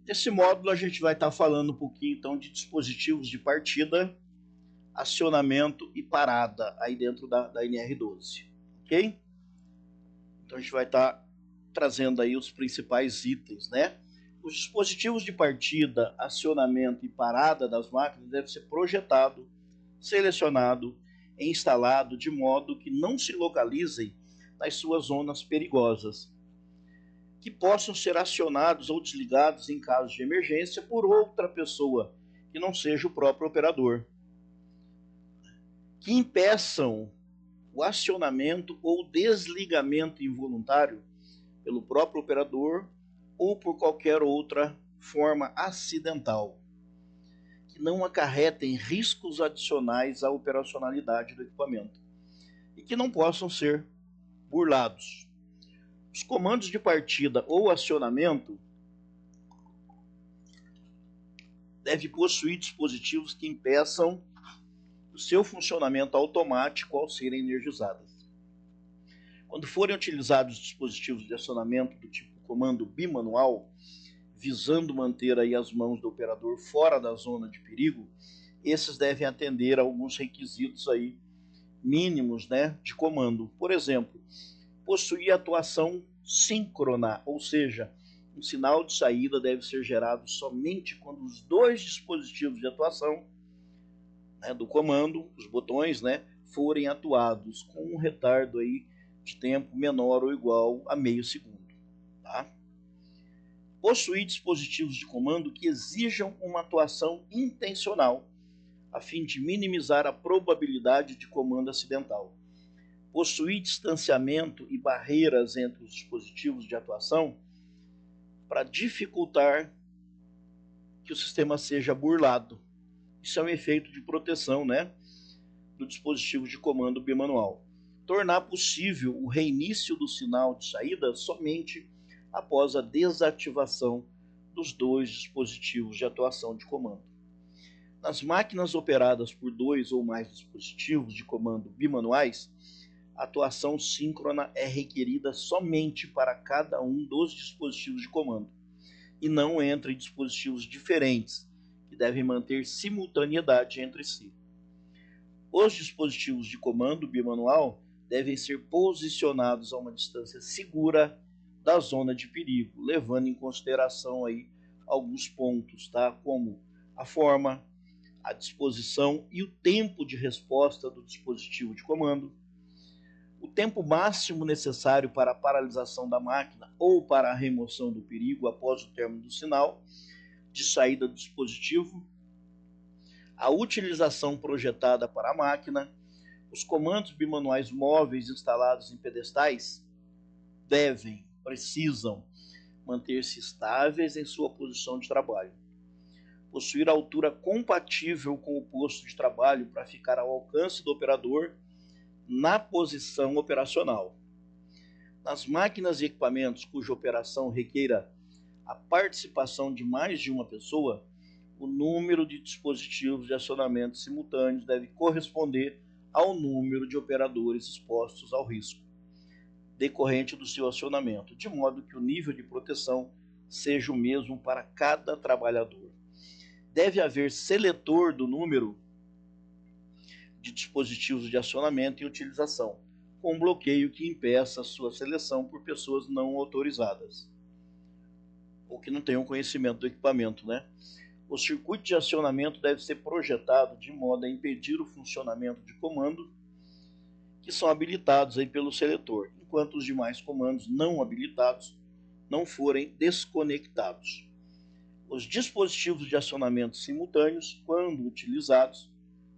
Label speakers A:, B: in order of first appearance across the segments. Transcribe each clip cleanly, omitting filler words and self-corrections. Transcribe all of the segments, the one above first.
A: Nesse módulo a gente vai estar falando um pouquinho então de dispositivos de partida, acionamento e parada aí dentro da NR12, ok? Então a gente vai estar trazendo aí os principais itens, né? Os dispositivos de partida, acionamento e parada das máquinas devem ser projetado, selecionado e instalado de modo que não se localizem nas suas zonas perigosas, que possam ser acionados ou desligados em caso de emergência por outra pessoa que não seja o próprio operador, que impeçam o acionamento ou desligamento involuntário pelo próprio operador ou por qualquer outra forma acidental, que não acarretem riscos adicionais à operacionalidade do equipamento e que não possam ser burlados. Os comandos de partida ou acionamento devem possuir dispositivos que impeçam o seu funcionamento automático ao serem energizadas. Quando forem utilizados dispositivos de acionamento do tipo comando bimanual, visando manter aí as mãos do operador fora da zona de perigo, esses devem atender a alguns requisitos aí mínimos, né, de comando. Por exemplo, possuir atuação síncrona, ou seja, um sinal de saída deve ser gerado somente quando os dois dispositivos de atuação, né, do comando, os botões, né, forem atuados com um retardo aí de tempo menor ou igual a meio segundo. Tá? Possuir dispositivos de comando que exijam uma atuação intencional, a fim de minimizar a probabilidade de comando acidental. Possuir distanciamento e barreiras entre os dispositivos de atuação para dificultar que o sistema seja burlado. Isso é um efeito de proteção, né, do dispositivo de comando bimanual. Tornar possível o reinício do sinal de saída somente após a desativação dos dois dispositivos de atuação de comando. Nas máquinas operadas por dois ou mais dispositivos de comando bimanuais, a atuação síncrona é requerida somente para cada um dos dispositivos de comando, e não entre dispositivos diferentes, que devem manter simultaneidade entre si. Os dispositivos de comando bimanual devem ser posicionados a uma distância segura da zona de perigo, levando em consideração aí alguns pontos, tá? Como a forma, a disposição e o tempo de resposta do dispositivo de comando, o tempo máximo necessário para a paralisação da máquina ou para a remoção do perigo após o término do sinal de saída do dispositivo, a utilização projetada para a máquina, os comandos bimanuais móveis instalados em pedestais precisam manter-se estáveis em sua posição de trabalho, possuir altura compatível com o posto de trabalho para ficar ao alcance do operador na posição operacional. Nas máquinas e equipamentos cuja operação requeira a participação de mais de uma pessoa, o número de dispositivos de acionamento simultâneos deve corresponder ao número de operadores expostos ao risco decorrente do seu acionamento, de modo que o nível de proteção seja o mesmo para cada trabalhador. Deve haver seletor do número de dispositivos de acionamento e utilização, com um bloqueio que impeça a sua seleção por pessoas não autorizadas, ou que não tenham conhecimento do equipamento, né? O circuito de acionamento deve ser projetado de modo a impedir o funcionamento de comando que são habilitados aí pelo seletor, enquanto os demais comandos não habilitados não forem desconectados. Os dispositivos de acionamento simultâneos, quando utilizados,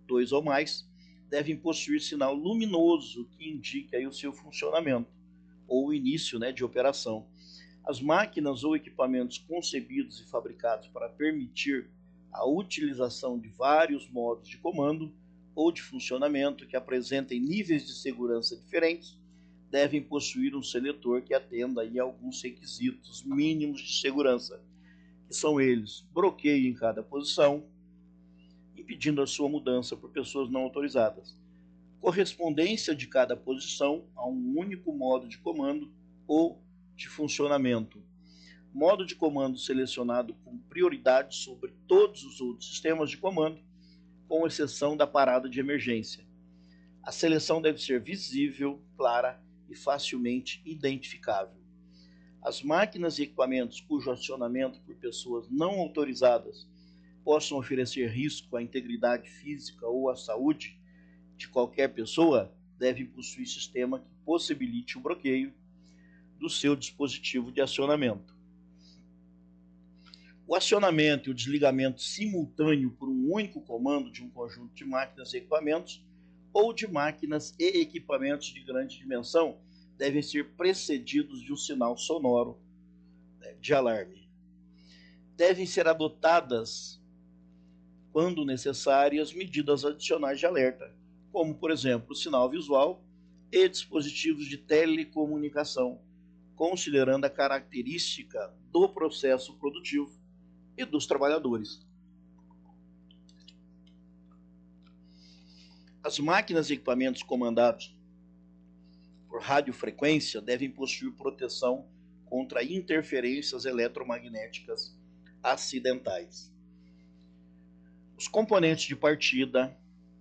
A: dois ou mais, devem possuir sinal luminoso que indique aí o seu funcionamento ou o início, né, de operação. As máquinas ou equipamentos concebidos e fabricados para permitir a utilização de vários modos de comando ou de funcionamento que apresentem níveis de segurança diferentes devem possuir um seletor que atenda aí a alguns requisitos mínimos de segurança, que são eles: bloqueio em cada posição, impedindo a sua mudança por pessoas não autorizadas, correspondência de cada posição a um único modo de comando ou de funcionamento, modo de comando selecionado com prioridade sobre todos os outros sistemas de comando, com exceção da parada de emergência. A seleção deve ser visível, clara e facilmente identificável. As máquinas e equipamentos cujo acionamento por pessoas não autorizadas possam oferecer risco à integridade física ou à saúde de qualquer pessoa devem possuir sistema que possibilite o bloqueio do seu dispositivo de acionamento. O acionamento e o desligamento simultâneo por um único comando de um conjunto de máquinas e equipamentos ou de máquinas e equipamentos de grande dimensão devem ser precedidos de um sinal sonoro de alarme. Devem ser adotadas, quando necessárias, medidas adicionais de alerta, como, por exemplo, o sinal visual e dispositivos de telecomunicação, considerando a característica do processo produtivo e dos trabalhadores. As máquinas e equipamentos comandados por radiofrequência devem possuir proteção contra interferências eletromagnéticas acidentais. Os componentes de partida,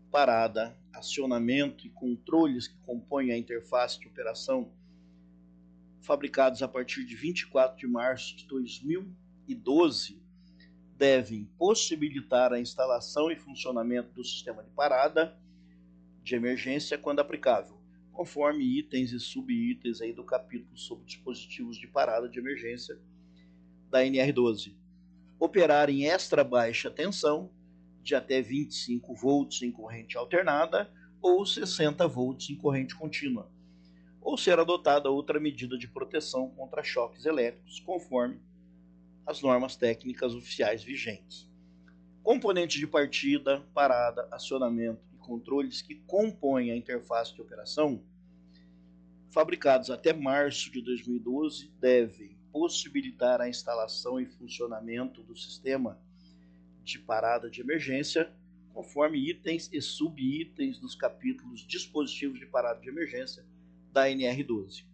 A: parada, acionamento e controles que compõem a interface de operação, fabricados a partir de 24 de março de 2012, devem possibilitar a instalação e funcionamento do sistema de parada de emergência quando aplicável, conforme itens e subitens aí do capítulo sobre dispositivos de parada de emergência da NR12. Operar em extra baixa tensão, de até 25 volts em corrente alternada ou 60 volts em corrente contínua, ou ser adotada outra medida de proteção contra choques elétricos, conforme as normas técnicas oficiais vigentes. Componentes de partida, parada, acionamento e controles que compõem a interface de operação, fabricados até março de 2012, devem possibilitar a instalação e funcionamento do sistema de parada de emergência, conforme itens e subitens dos capítulos dispositivos de parada de emergência da NR12.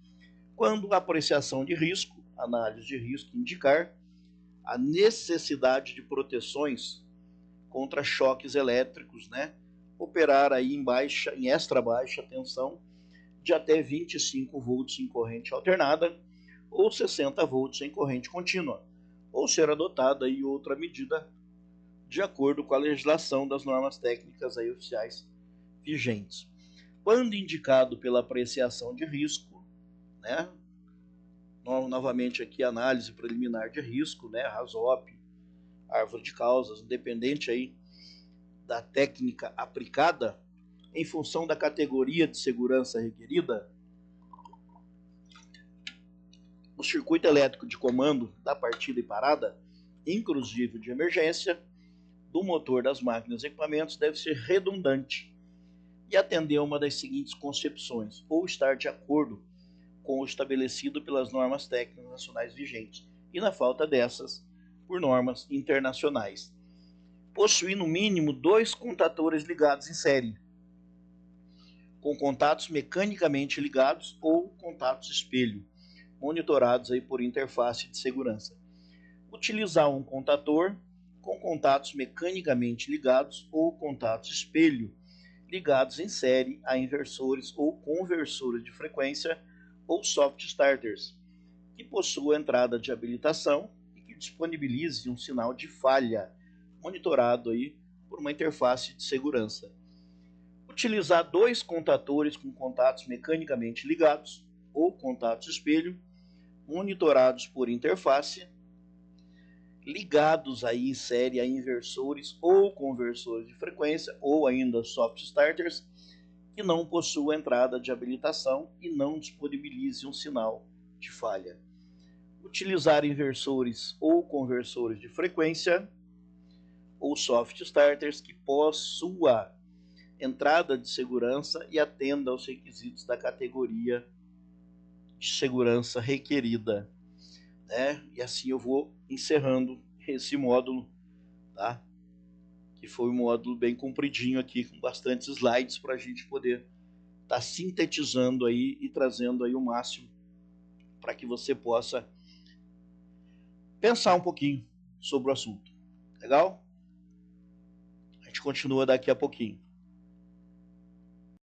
A: Quando a apreciação de risco, análise de risco indicar a necessidade de proteções contra choques elétricos, operar aí em extra baixa tensão de até 25 volts em corrente alternada ou 60 volts em corrente contínua, ou ser adotada aí outra medida de acordo com a legislação das normas técnicas aí oficiais vigentes. Quando indicado pela apreciação de risco, novamente aqui análise preliminar de risco, RASOP, árvore de causas, independente aí da técnica aplicada, em função da categoria de segurança requerida, o circuito elétrico de comando da partida e parada, inclusive de emergência, do motor das máquinas e equipamentos deve ser redundante e atender a uma das seguintes concepções, ou estar de acordo com o estabelecido pelas normas técnicas nacionais vigentes, e na falta dessas, por normas internacionais. Possuir no mínimo 2 contatores ligados em série, com contatos mecanicamente ligados ou contatos espelho, monitorados aí por interface de segurança. Utilizar um contator com contatos mecanicamente ligados ou contatos espelho, ligados em série a inversores ou conversores de frequência ou soft starters, que possuam entrada de habilitação e que disponibilize um sinal de falha, monitorado aí por uma interface de segurança. Utilizar 2 contatores com contatos mecanicamente ligados ou contatos espelho, monitorados por interface, ligados aí em série a inversores ou conversores de frequência, ou ainda soft starters, que não possuam entrada de habilitação e não disponibilize um sinal de falha. Utilizar inversores ou conversores de frequência, ou soft starters, que possua entrada de segurança e atenda aos requisitos da categoria de segurança requerida. E assim eu vou encerrando esse módulo, que foi um módulo bem compridinho aqui, com bastante slides para a gente poder estar sintetizando aí e trazendo aí o máximo para que você possa pensar um pouquinho sobre o assunto. Legal? A gente continua daqui a pouquinho.